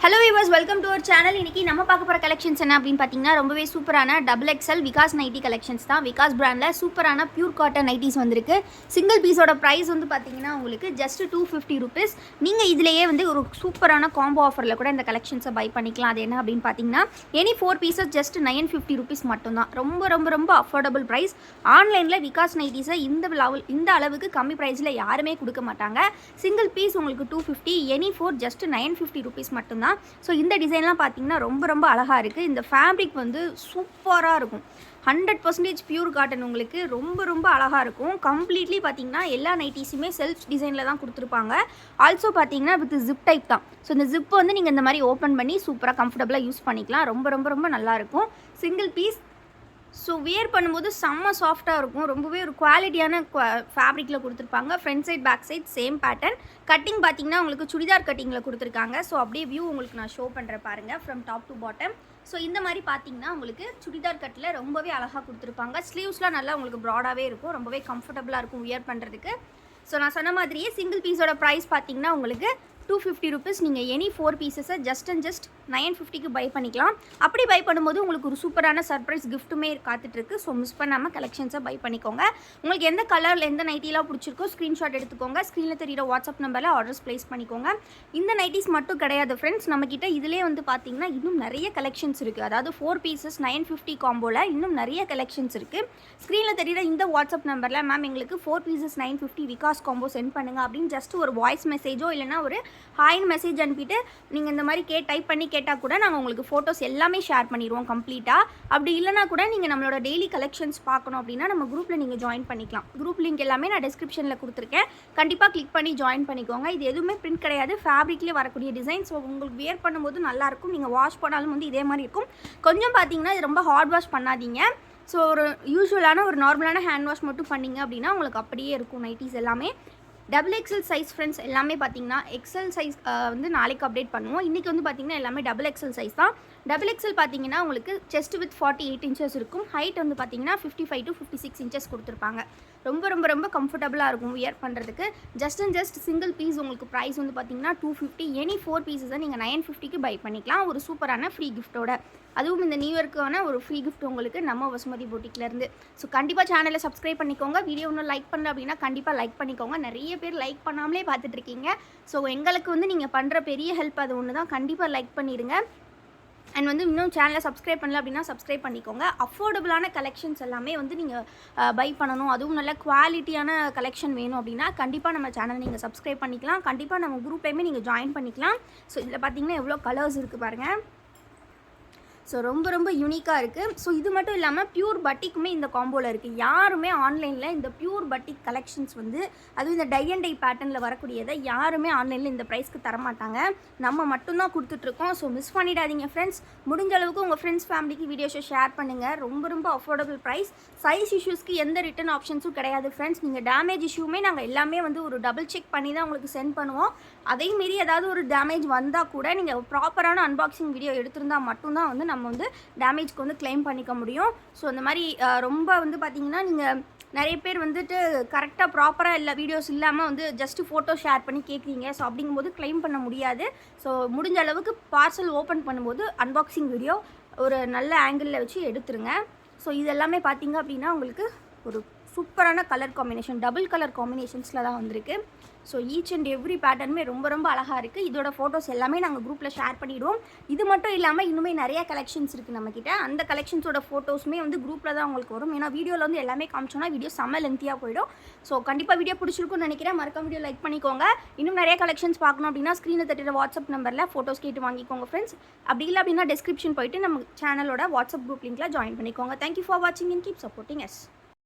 Hello viewers, welcome to our channel. இன்னைக்கு நம்ம பார்க்க போற கலெக்ஷன்ஸ் என்ன அப்படினு பாத்தீங்கன்னா ரொம்பவே சூப்பரான XXL விகாஸ் நைட்டி கலெக்ஷன்ஸ் தான். விகாஸ் பிராண்ட்ல சூப்பரான பியூர் காட்டன் நைட்டிஸ் வந்திருக்கு. சிங்கிள் பீஸோட பிரைஸ் வந்து பாத்தீங்கன்னா உங்களுக்கு just 250 rupees. நீங்க இதிலேயே வந்து ஒரு சூப்பரான காம்போ ஆஃபர்ல கூட இந்த கலெக்ஷன்ஸை பை பண்ணிக்கலாம். அது என்ன அப்படினு பாத்தீங்கன்னா any 4 pieces just 950 rupees மட்டும் தான். ரொம்ப அஃபோர்டபிள் பிரைஸ். ஆன்லைன்ல விகாஸ் நைட்டிஸை இந்த அளவுக்கு கம்மி பிரைஸ்ல யாருமே கொடுக்க மாட்டாங்க. சிங்கிள் பீஸ் உங்களுக்கு 250, any 4 just 950 rupees மட்டும் தான். ஸோ இந்த டிசைன்லாம் பார்த்தீங்கன்னா ரொம்ப அழகாக இருக்குது. இந்த ஃபேப்ரிக் வந்து சூப்பராக இருக்கும். 100% பியூர் காட்டன் உங்களுக்கு ரொம்ப அழகாக இருக்கும். கம்ப்ளீட்லி பார்த்தீங்கன்னா எல்லா நைட்டிஸுமே செல்ஃப் டிசைனில் தான் கொடுத்துருப்பாங்க. ஆல்சோ பார்த்தீங்கன்னா வித் ஜிப் டைப் தான். ஸோ இந்த ஜிப் வந்து நீங்கள் இந்த மாதிரி ஓப்பன் பண்ணி சூப்பராக கம்ஃபர்டபுளாக யூஸ் பண்ணிக்கலாம். ரொம்ப நல்லாயிருக்கும். Single piece. ஸோ வியர் பண்ணும்போது செம்ம சாஃப்டாக இருக்கும். ரொம்பவே ஒரு குவாலிட்டியான ஃபேப்ரிக்கில் கொடுத்துருப்பாங்க. Front side back side same pattern. Cutting பார்த்தீங்கன்னா உங்களுக்கு சுடிதார் கட்டிங்கில் கொடுத்துருக்காங்க. ஸோ அப்படியே வியூ உங்களுக்கு நான் ஷோ பண்ணுறேன் பாருங்கள், from top to bottom. So இந்த மாதிரி பார்த்தீங்கன்னா உங்களுக்கு சுடிதார் கட்டில் ரொம்பவே அழகாக கொடுத்துருப்பாங்க. ஸ்லீவ்ஸ்லாம் நல்லா உங்களுக்கு ப்ராடாகவே இருக்கும். ரொம்பவே கம்ஃபர்டபுளாக இருக்கும் வியர் பண்ணுறதுக்கு. ஸோ நான் சொன்ன மாதிரியே சிங்கிள் பீஸோட ப்ரைஸ் பார்த்தீங்கன்னா உங்களுக்கு 250 rupees. நீங்கள் எனி 4 பீசஸை ஜஸ்ட் 950க்கு பை பண்ணிக்கலாம். அப்படி பை பண்ணும்போது உங்களுக்கு ஒரு சூப்பரான சர்ப்ரைஸ் கிஃப்ட்டுமே காத்துட்ருக்கு. ஸோ மிஸ் பண்ணாமல் கலெக்ஷன்ஸை பை பண்ணிக்கோங்க. உங்களுக்கு எந்த கலரில் எந்த நைட்டிலாம் பிடிச்சிருக்கோ ஸ்க்ரீன்ஷாட் எடுத்துக்கோங்க. ஸ்க்ரீனில் தெரியிற வாட்ஸ்அப் நம்பரில் ஆர்டர்ஸ் ப்ளேஸ் பண்ணிக்கோங்க. இந்த நைட்டிஸ் மட்டும் கிடையாது ஃப்ரெண்ட்ஸ், நம்மக்கிட்ட இதிலே வந்து பார்த்தீங்கன்னா இன்னும் நிறைய கலெக்ஷன்ஸ் இருக்குது. அதாவது 4 pieces 950 காம்போவில் இன்னும் நிறைய கலெக்ஷன்ஸ் இருக்குது. ஸ்க்ரீனில் தெரியிற இந்த வாட்ஸ்அப் நம்பரில் மேம் எங்களுக்கு 4 pieces 950 விகாஸ் காம்போ சென்ட் பண்ணுங்கள் அப்படின்னு ஜஸ்ட் ஒரு வாய்ஸ் மெசேஜோ இல்லைனா ஒரு ஹாய்னு மெசேஜ் அனுப்பிட்டு நீங்கள் இந்த மாதிரி டைப் பண்ணி கேட்டால் கூட நாங்கள் உங்களுக்கு ஃபோட்டோஸ் எல்லாமே ஷேர் பண்ணிடுவோம் கம்ப்ளீட்டாக. அப்படி இல்லைனா கூட நீங்கள் நம்மளோட டெய்லி கலெக்ஷன்ஸ் பார்க்கணும் அப்படின்னா நம்ம குரூப்பில் நீங்கள் ஜாயின் பண்ணிக்கலாம். குரூப் லிங்க் எல்லாமே நான் டிஸ்கிரிப்ஷனில் கொடுத்துருக்கேன். கண்டிப்பாக கிளிக் பண்ணி ஜாயின் பண்ணிக்கோங்க. இது எதுவுமே பிரிண்ட் கிடையாது, ஃபேப்ரிக்லேயே வரக்கூடிய டிசைன். ஸோ உங்களுக்கு வியர் பண்ணும்போது நல்லாயிருக்கும். நீங்கள் வாஷ் பண்ணாலும் வந்து இதே மாதிரி இருக்கும். கொஞ்சம் பார்த்தீங்கன்னா இது ரொம்ப ஹார்ட் வாஷ் பண்ணாதீங்க. ஸோ ஒரு யூஸ்வலான ஒரு நார்மலான ஹேண்ட் வாஷ் மட்டும் பண்ணிங்க அப்படின்னா உங்களுக்கு அப்படியே இருக்கும் நைட்டிஸ் எல்லாமே. XXL சைஸ் ஃப்ரெண்ட்ஸ் எல்லாமே பார்த்தீங்கன்னா எக்ஸல் சைஸ் வந்து நாளைக்கு அப்டேட் பண்ணுவோம். இன்றைக்கி வந்து பார்த்திங்கன்னா எல்லாமே XXL சைஸ் தான். XXL பார்த்தீங்கன்னா உங்களுக்கு செஸ்ட் வித் 48 inches இருக்கும். ஹைட் வந்து பார்த்தீங்கன்னா 55 to 56 inches கொடுத்துருப்பாங்க. ரொம்ப கம்ஃபர்டபுளாக இருக்கும் வியர் பண்ணுறதுக்கு. ஜஸ்ட் சிங்கிள் பீஸ் உங்களுக்கு ப்ரைஸ் வந்து பார்த்தீங்கன்னா 250. எனி 4 pieces நீங்கள் 950க்கு பை பண்ணிக்கலாம். ஒரு சூப்பரான ஃப்ரீ கிஃப்ட்டோட. அதுவும் இந்த நியூ இயர்க்கான ஒரு ஃப்ரீ கிஃப்ட் உங்களுக்கு நம்ம வசுமதி போட்டிக்லேருந்து. ஸோ கண்டிப்பாக சேனலை சப்ஸ்கிரைப் பண்ணிக்கோங்க. வீடியோ இன்னும் லைக் பண்ணல அப்படின்னா கண்டிப்பாக லைக் பண்ணிக்கோங்க. நிறைய பேர் லைக் பண்ணாமலே பார்த்துட்ருக்கீங்க. ஸோ எங்களுக்கு வந்து நீங்கள் பண்ணுற பெரிய ஹெல்ப் அது ஒன்று தான். கண்டிப்பாக லைக் பண்ணிடுங்க. அண்ட் வந்து இன்னும் சேனலை சப்ஸ்கிரைப் பண்ணல அப்படின்னா சப்ஸ்கிரைப் பண்ணிக்கோங்க. அஃபோர்டபுளான கலெக்ஷன்ஸ் எல்லாமே வந்து நீங்கள் பை பண்ணணும். அதுவும் நல்ல குவாலிட்டியான கலெக்ஷன் வேணும் அப்படின்னா கண்டிப்பாக நம்ம சேனலை நீங்கள் சப்ஸ்கிரைப் பண்ணிக்கலாம். கண்டிப்பாக நம்ம குரூப்லேயுமே நீங்கள் ஜாயின் பண்ணிக்கலாம். ஸோ இதில் பார்த்தீங்கன்னா எவ்வளோ கலர்ஸ் இருக்குது பாருங்கள். ஸோ ரொம்ப யூனிக்காக இருக்குது. ஸோ இது மட்டும் இல்லாமல் பியூர் பட்டிக்குமே இந்த காம்போவில் இருக்குது. யாருமே ஆன்லைனில் இந்த பியூர் பட்டிக் கலெக்ஷன்ஸ் வந்து அதுவும் இந்த டை அண்ட் டை பேட்டர்னில் வரக்கூடியதை யாருமே ஆன்லைனில் இந்த ப்ரைஸ்க்கு தரமாட்டாங்க. நம்ம மட்டும்தான் கொடுத்துட்ருக்கோம். ஸோ மிஸ் பண்ணிடாதீங்க ஃப்ரெண்ட்ஸ். முடிஞ்ச அளவுக்கு உங்கள் ஃப்ரெண்ட்ஸ் ஃபேமிலிக்கு வீடியோஸை ஷேர் பண்ணுங்கள். ரொம்ப அஃபோர்டபுள் ப்ரைஸ். சைஸ் இஷ்யூஸ்க்கு எந்த ரிட்டன் ஆப்ஷன்ஸும் கிடையாது ஃப்ரெண்ட்ஸ். நீங்கள் டேமேஜ் இஷ்யூமே நாங்கள் எல்லாமே வந்து ஒரு டபுள் செக் பண்ணி தான் உங்களுக்கு சென்ட் பண்ணுவோம். அதே மீறி ஏதாவது ஒரு டேமேஜ் வந்தால் கூட நீங்கள் ப்ராப்பரான அன்பாக்சிங் வீடியோ எடுத்திருந்தால் மட்டும்தான் வந்து நம்ம வந்து டேமேஜ்க்கு வந்து கிளைம் பண்ணிக்க முடியும். ஸோ இந்த மாதிரி ரொம்ப வந்து பார்த்தீங்கன்னா நீங்கள் நிறைய பேர் வந்துட்டு கரெக்டாக ப்ராப்பராக இல்லை வீடியோஸ் இல்லாமல் வந்து ஜஸ்ட்டு ஃபோட்டோ ஷேர் பண்ணி கேட்குறீங்க. ஸோ அப்படிங்கும்போது கிளைம் பண்ண முடியாது. ஸோ முடிஞ்ச அளவுக்கு பார்சல் ஓப்பன் பண்ணும்போது அன்பாக்சிங் வீடியோ ஒரு நல்ல ஆங்கிளில் வச்சு எடுத்துருங்க. ஸோ இது எல்லாமே பார்த்தீங்க அப்படின்னா உங்களுக்கு ஒரு சூப்பரான கலர் காம்பினேஷன், டபுள் கலர் காம்பினேஷன்ஸில் தான் வந்திருக்கு. ஸோ ஈச் அண்ட் எவ்ரி பேட்டர்னுமே ரொம்ப அழகாக இருக்குது. இதோட ஃபோட்டோஸ் எல்லாமே நாங்கள் குரூப்பில் ஷேர் பண்ணிவிடுவோம். இது மட்டும் இல்லாமல் இன்னுமே நிறைய கலெக்ஷன்ஸ் இருக்குது நம்மக்கிட்ட. அந்த கலெக்ஷன்ஸோட ஃபோட்டோஸுமே வந்து குரூப்பில் தான் உங்களுக்கு வரும். ஏன்னா வீடியோவில் வந்து எல்லாமே காமிச்சோன்னா வீடியோ செம்ம லென்த்தியாக போயிடும். ஸோ கண்டிப்பாக வீடியோ பிடிச்சிருக்குன்னு நினைக்கிறேன். மறக்காம வீடியோ லைக் பண்ணிக்கோங்க. இன்னும் நிறைய கலெக்ஷன்ஸ் பார்க்கணும் அப்படின்னா ஸ்க்ரீனில் தட்டுற வாட்ஸ்அப் நம்பரில் ஃபோட்டோஸ் கேட்டு வாங்கிக்கோங்க ஃப்ரெண்ட்ஸ். அப்படி இல்லை அப்படின்னா டிஸ்கிரிப்ஷன் போயிட்டு நம்ம சேனலோட வாட்ஸ்அப் குரூப் லிங்க்கில் ஜாயின் பண்ணிக்கோங்க. தேங்க்யூ ஃபார் வாட்சிங் அண்ட் கீப் சப்போர்ட்டிங் எஸ்.